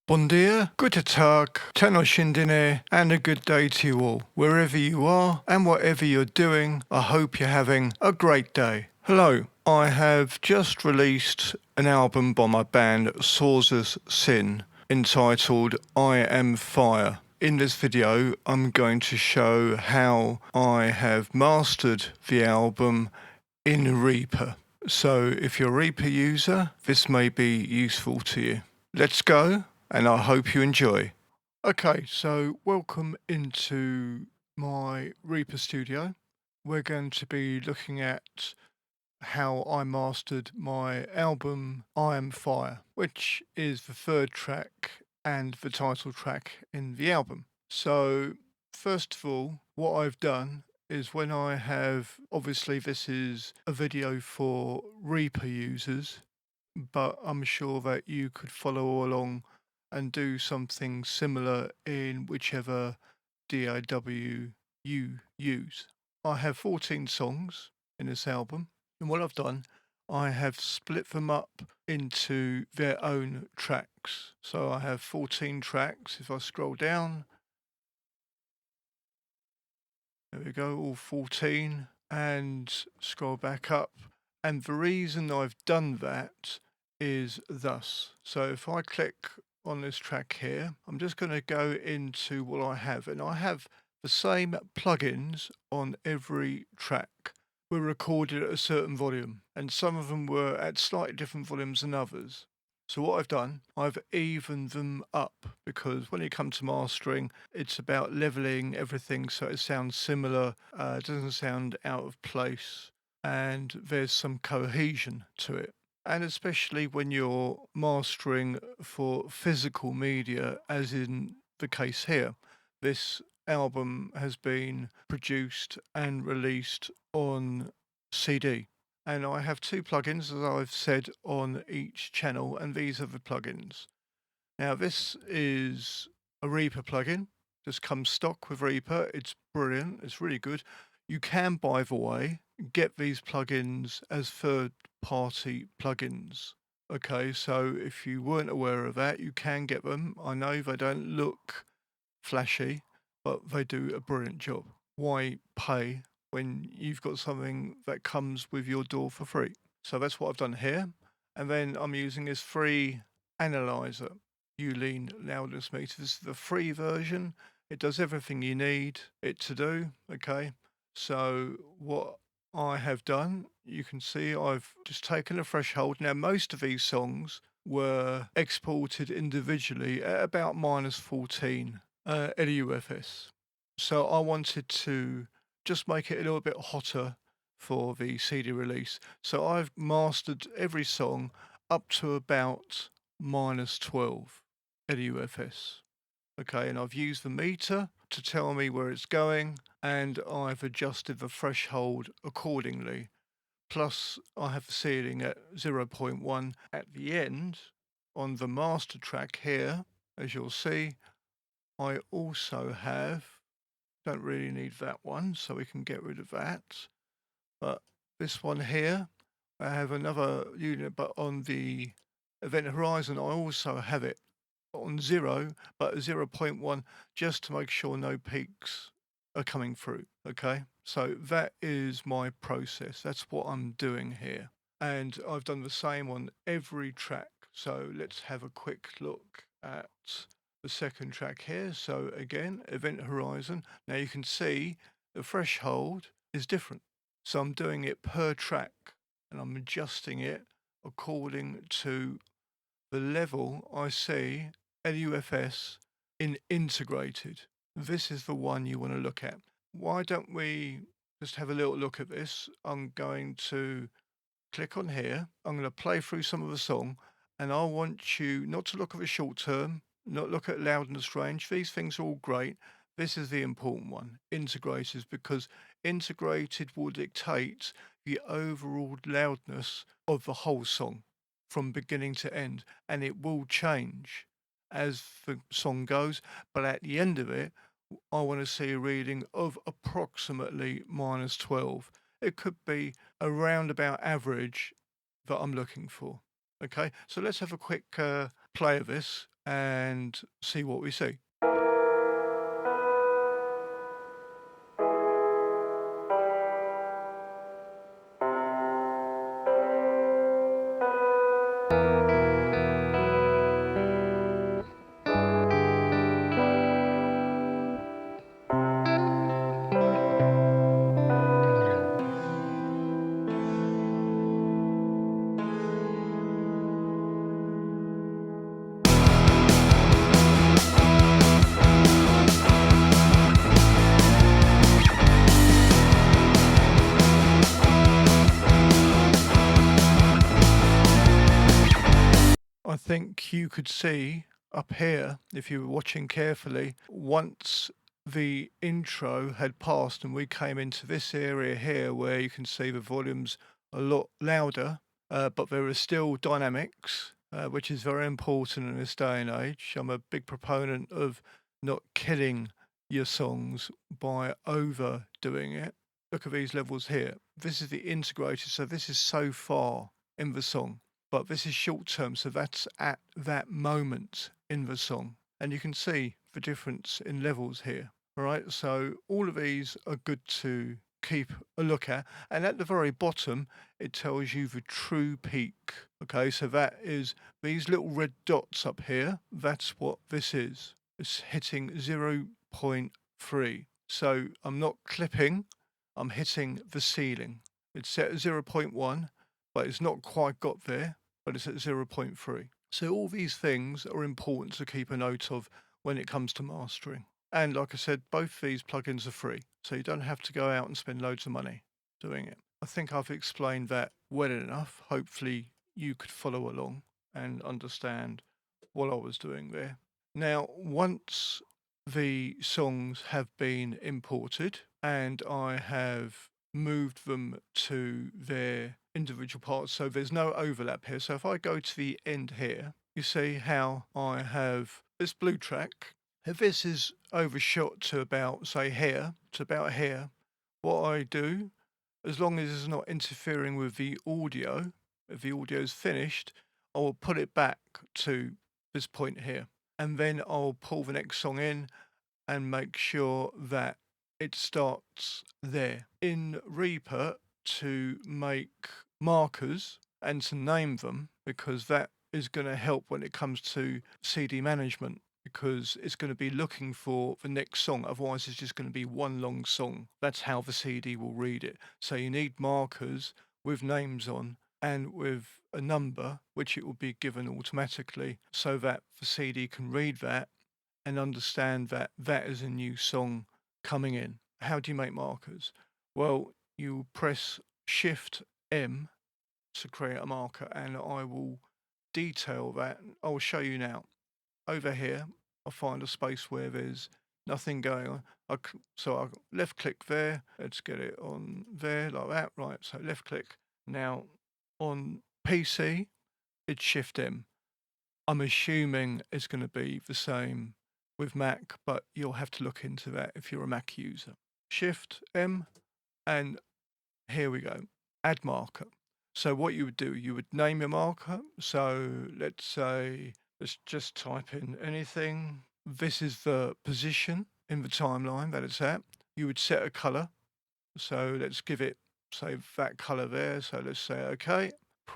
Bon dia, guten Tag, Tenoshindine, and a good day to you all. Wherever you are and whatever you're doing, I hope you're having a great day. Hello, I have just released an album by my band Sources Sin entitled I Am Fire. In this video, I'm going to show how I have mastered the album in Reaper. So if you're a Reaper user, this may be useful to you. Let's go, and I hope you enjoy. Okay, so welcome into my Reaper studio. We're going to be looking at how I mastered my album I Am Fire, which is the third track and the title track in the album. So first of all, what I've done is when I have, obviously this is a video for Reaper users, but I'm sure that you could follow along and do something similar in whichever DAW you use. I have 14 songs in this album, and what I've done, I have split them up into their own tracks. So I have 14 tracks. If I scroll down, there we go, all 14, and scroll back up. And the reason I've done that is thus. So if I click on this track here, I'm just going to go into what I have, and I have the same plugins on every track. Were recorded at a certain volume, and some of them were at slightly different volumes than others. So what I've done, I've evened them up, because when you come to mastering, it's about leveling everything so it sounds similar, doesn't sound out of place, and there's some cohesion to it. And especially when you're mastering for physical media, as in the case here. This album has been produced and released on CD. And I have two plugins, as I've said, on each channel, and these are the plugins. Now, this is a Reaper plugin. Just comes stock with Reaper. It's brilliant. It's really good. You can, by the way, get these plugins as third-party plugins. Okay, so if you weren't aware of that, you can get them. I know they don't look flashy, but they do a brilliant job. Why pay when you've got something that comes with your DAW for free? So that's what I've done here. And then I'm using this free analyzer, loudness meter. This is the free version. It does everything you need it to do. Okay. So what I have done, you can see I've just taken a threshold. Now, most of these songs were exported individually at about -14 LUFS. So I wanted to just make it a little bit hotter for the CD release. So I've mastered every song up to about -12 LUFS. Okay, and I've used the meter to tell me where it's going, and I've adjusted the threshold accordingly. Plus, I have the ceiling at 0.1 at the end on the master track here, as you'll see. I also have, don't really need that one, so we can get rid of that. But this one here, I have another unit, but on the event horizon, I also have it on 0, but 0.1, just to make sure no peaks are coming through. Okay, so that is my process. That's what I'm doing here. And I've done the same on every track. So let's have a quick look at the second track here. So again, event horizon. Now you can see the threshold is different. So I'm doing it per track, and I'm adjusting it according to the level I see LUFS in integrated. This is the one you want to look at. Why don't we just have a little look at this? I'm going to click on here. I'm going to play through some of the song, and I want you not to look at the short term, not look at loudness range. These things are all great. This is the important one, integrated, because integrated will dictate the overall loudness of the whole song from beginning to end, and it will change as the song goes. But at the end of it, I want to see a reading of approximately -12. It could be a roundabout average that I'm looking for. Okay, so let's have a quick play of this, and see what we see. I think you could see up here, if you were watching carefully, once the intro had passed and we came into this area here where you can see the volume's a lot louder, but there are still dynamics, which is very important in this day and age. I'm a big proponent of not killing your songs by overdoing it. Look at these levels here. This is the integrated, so this is so far in the song, but this is short term, so that's at that moment in the song. And you can see the difference in levels here. All right, so all of these are good to keep a look at. And at the very bottom, it tells you the true peak. Okay, so that is these little red dots up here. That's what this is. It's hitting 0.3. So I'm not clipping, I'm hitting the ceiling. It's set at 0.1, but it's not quite got there, but it's at 0.3. So all these things are important to keep a note of when it comes to mastering. And like I said, both these plugins are free, so you don't have to go out and spend loads of money doing it. I think I've explained that well enough. Hopefully you could follow along and understand what I was doing there. Now, once the songs have been imported and I have moved them to their individual parts, so there's no overlap here. So if I go to the end here, you see how I have this blue track. If this is overshot to about, say, here, to about here, what I do, as long as it's not interfering with the audio, if the audio is finished, I will put it back to this point here. And then I'll pull the next song in and make sure that it starts there. In Reaper, to make markers and to name them, because that is going to help when it comes to CD management, because it's going to be looking for the next song. Otherwise, it's just going to be one long song. That's how the CD will read it. So you need markers with names on and with a number, which it will be given automatically, so that the CD can read that and understand that that is a new song coming in. How do you make markers? Well, you press Shift M to create a marker, and I will detail that. I'll show you now. Over here, I find a space where there's nothing going on. So I left click there. Let's get it on there like that. Right. So left click. Now on PC, it's Shift M. I'm assuming it's going to be the same with Mac, but you'll have to look into that if you're a Mac user. Shift M, and here we go. Add marker. So what you would do, you would name your marker. So let's just type in anything. This is the position in the timeline that it's at. You would set a color. So let's give it, say, that color there. So let's say okay,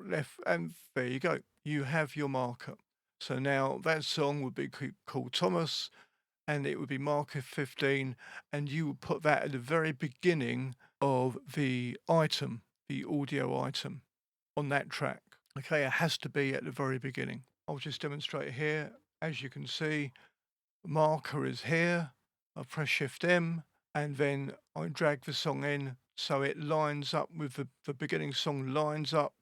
left, and there you go. You have your marker. So now that song would be called Thomas, and it would be marker 15, and you would put that at the very beginning of the item, the audio item on that track. Okay, it has to be at the very beginning. I'll just demonstrate here. As you can see, marker is here. I press Shift M, and then I drag the song in so it lines up with the beginning song lines up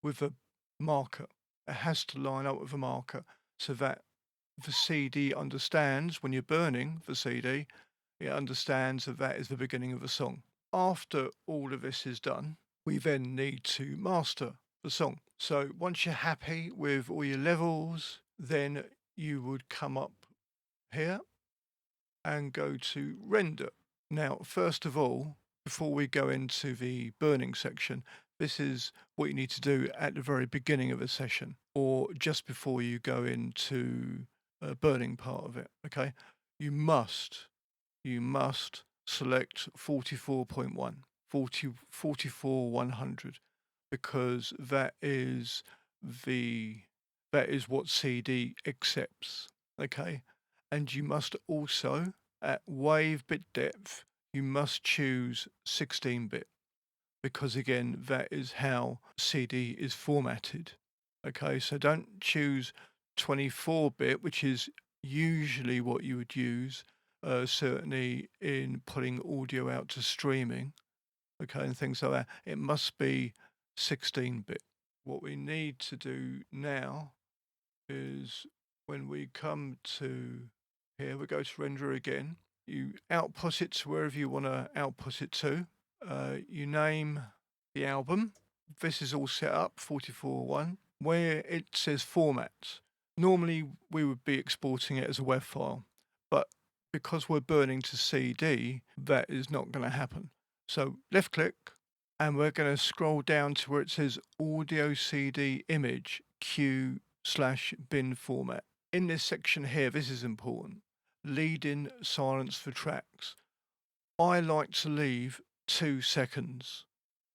with the marker. It has to line up with the marker so that the CD understands when you're burning the CD, it understands that that is the beginning of the song. After all of this is done, we then need to master the song. So once you're happy with all your levels, then you would come up here and go to render. Now, first of all, before we go into the burning section, this is what you need to do at the very beginning of a session or just before you go into burning part of it. Okay, you must you must select 44.1, 44 100, because the that is what CD accepts. Okay, and you must also, at wave bit depth, you must choose 16-bit, because again that is how CD is formatted. Okay, so don't choose 24-bit, which is usually what you would use, certainly in putting audio out to streaming, okay, and things like that. It must be 16-bit. What we need to do now is, when we come to here, we go to render again. You output it to wherever you want to output it to. You name the album. This is all set up, 44.1. Where it says format, normally we would be exporting it as a WAV file, but because we're burning to CD, that is not going to happen. So left click, and we're going to scroll down to where it says audio CD image Q/bin format. In this section here, this is important. Lead in silence for tracks. I like to leave 2 seconds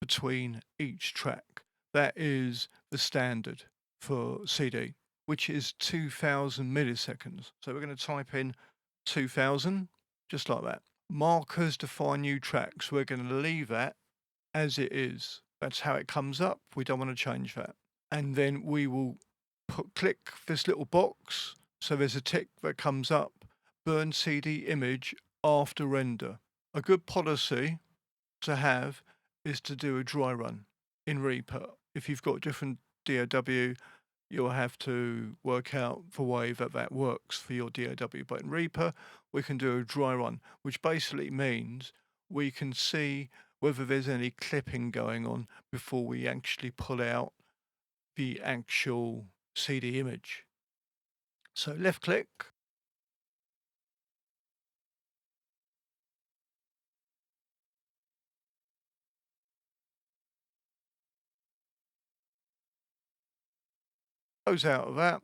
between each track. That is the standard for CD, which is 2000 milliseconds. So we're going to type in 2000, just like that. Markers define new tracks. We're going to leave that as it is. That's how it comes up. We don't want to change that. And then we will click this little box. So there's a tick that comes up, burn CD image after render. A good policy to have is to do a dry run in Reaper. If you've got different DAW, you'll have to work out the way that that works for your DAW. But in Reaper, we can do a dry run, which basically means we can see whether there's any clipping going on before we actually pull out the actual CD image. So left click, close out of that,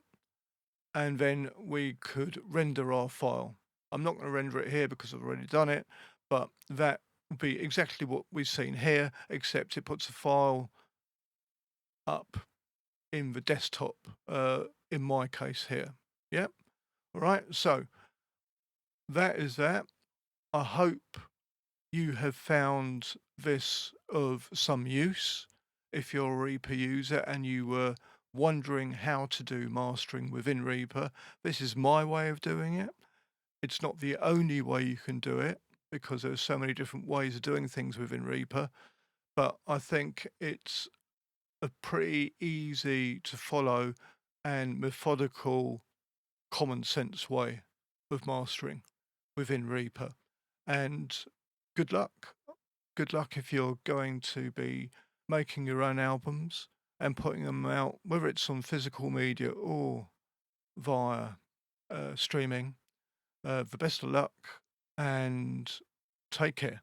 and then we could render our file. I'm not going to render it here because I've already done it, but that would be exactly what we've seen here, except it puts a file up in the desktop, in my case here. Yep. All right. So that is that. I hope you have found this of some use. If you're a Reaper user and you were wondering how to do mastering within Reaper, this is my way of doing it. It's not the only way you can do it, because there's so many different ways of doing things within Reaper, but I think it's a pretty easy to follow and methodical, common sense way of mastering within Reaper. And good luck. Good luck if you're going to be making your own albums and putting them out, whether it's on physical media or via streaming. The best of luck, and take care.